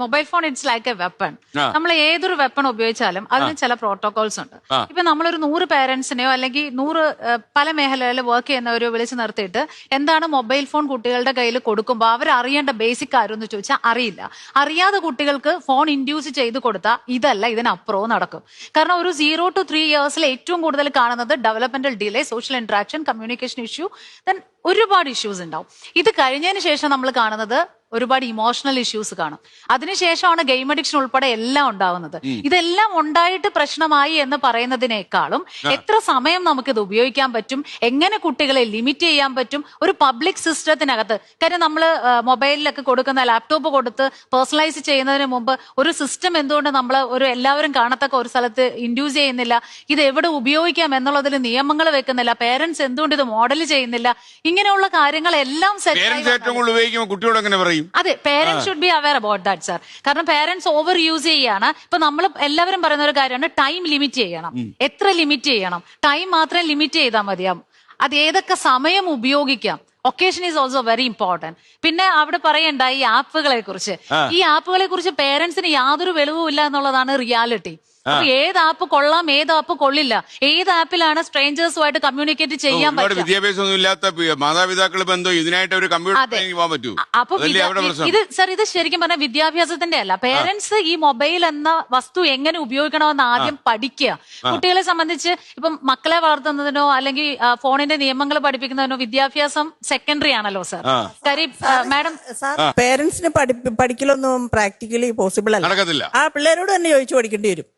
Mobile phone it's like A weapon. നമ്മൾ ഏതൊരു weapon ഉപയോഗിച്ചാലും അതിന് ചില പ്രോട്ടോകോൾസ് ഉണ്ട്. ഇപ്പൊ നമ്മളൊരു 100 പേരൻസിനെയോ അല്ലെങ്കിൽ 100 പല മേഖലകളിൽ വർക്ക് ചെയ്യുന്നവരെയോ വിളിച്ചു നിർത്തിയിട്ട് എന്താണ് മൊബൈൽ ഫോൺ കുട്ടികളുടെ കയ്യിൽ കൊടുക്കുമ്പോൾ അവർ അറിയേണ്ട ബേസിക് കാര്യം എന്ന് ചോദിച്ചാൽ അറിയില്ല. അറിയാതെ കുട്ടികൾക്ക് ഫോൺ ഇൻഡ്യൂസ് ചെയ്ത് കൊടുത്താൽ ഇതല്ല ഇതിനപ്പുറവും നടക്കും. കാരണം ഒരു 0 to 3 years ഏറ്റവും കൂടുതൽ കാണുന്നത് developmental delay, social interaction, communication issue, then ഒരുപാട് ഇഷ്യൂസ് ഉണ്ടാവും. ഇത് കഴിഞ്ഞതിന് ശേഷം നമ്മൾ കാണുന്നത് ഒരുപാട് ഇമോഷണൽ ഇഷ്യൂസ് കാണും. അതിനുശേഷമാണ് ഗെയിം അഡിക്ഷൻ ഉൾപ്പെടെ എല്ലാം ഉണ്ടാവുന്നത്. ഇതെല്ലാം ഉണ്ടായിട്ട് പ്രശ്നമായി എന്ന് പറയുന്നതിനേക്കാളും എത്ര സമയം നമുക്കിത് ഉപയോഗിക്കാൻ പറ്റും, എങ്ങനെ കുട്ടികളെ ലിമിറ്റ് ചെയ്യാൻ പറ്റും ഒരു പബ്ലിക് സിസ്റ്റത്തിനകത്ത്. കാര്യം നമ്മൾ മൊബൈലിലൊക്കെ കൊടുക്കുന്ന ലാപ്ടോപ്പ് കൊടുത്ത് പേഴ്സണലൈസ് ചെയ്യുന്നതിന് മുമ്പ് ഒരു സിസ്റ്റം എന്തുകൊണ്ട് നമ്മൾ ഒരു എല്ലാവരും കാണത്തക്ക ഒരു സ്ഥലത്ത് ഇൻഡ്യൂസ് ചെയ്യുന്നില്ല, ഇത് എവിടെ ഉപയോഗിക്കാം എന്നുള്ളതിൽ നിയമങ്ങൾ വെക്കുന്നില്ല, പേരൻസ് എന്തുകൊണ്ട് ഇത് മോഡൽ ചെയ്യുന്നില്ല, ഇങ്ങനെയുള്ള കാര്യങ്ങളെല്ലാം അതെ parents should be aware about that sir. കാരണം പേരൻസ് ഓവർ യൂസ് ചെയ്യാണ്. ഇപ്പൊ നമ്മൾ എല്ലാവരും പറയുന്ന ഒരു കാര്യമാണ് ടൈം ലിമിറ്റ് ചെയ്യണം. എത്ര ലിമിറ്റ് ചെയ്യണം? ടൈം മാത്രം ലിമിറ്റ് ചെയ്താൽ മതിയാവും. അത് ഏതൊക്കെ സമയം ഉപയോഗിക്കാം, occasion is also very important. പിന്നെ അവിടെ പറയണ്ട ഈ ആപ്പുകളെ കുറിച്ച്. ഈ ആപ്പുകളെ കുറിച്ച് പേരൻസിന് യാതൊരു വെളിവും ഇല്ല എന്നുള്ളതാണ് റിയാലിറ്റി. അപ്പൊ ഏത് ആപ്പ് കൊള്ളാം, ഏത് ആപ്പ് കൊള്ളില്ല, ഏത് ആപ്പിലാണ് സ്ട്രേഞ്ചേഴ്സുമായിട്ട് കമ്മ്യൂണിക്കേറ്റ് ചെയ്യാൻ പറ്റും. വിദ്യാഭ്യാസം ഇല്ലാത്ത മാതാപിതാക്കൾ ഇതിനായിട്ട് ഒരു കമ്പ്യൂട്ടർ. അപ്പൊ ഇത് ശരിക്കും പറഞ്ഞാൽ വിദ്യാഭ്യാസത്തിന്റെ അല്ല, പേരൻസ് ഈ മൊബൈൽ എന്ന വസ്തു എങ്ങനെ ഉപയോഗിക്കണമെന്ന് ആദ്യം പഠിക്കുക. കുട്ടികളെ സംബന്ധിച്ച് ഇപ്പം മക്കളെ വളർത്തുന്നതിനോ അല്ലെങ്കിൽ ഫോണിന്റെ നിയമങ്ങൾ പഠിപ്പിക്കുന്നതിനോ വിദ്യാഭ്യാസം സെക്കൻഡറി ആണല്ലോ സർ. കാര്യം മാഡം പേരൻസിന് പഠിക്കലൊന്നും പ്രാക്ടിക്കലി പോസിബിൾ അല്ല. ആ പിള്ളേരോട് തന്നെ ചോദിച്ചു പഠിക്കേണ്ടി വരും.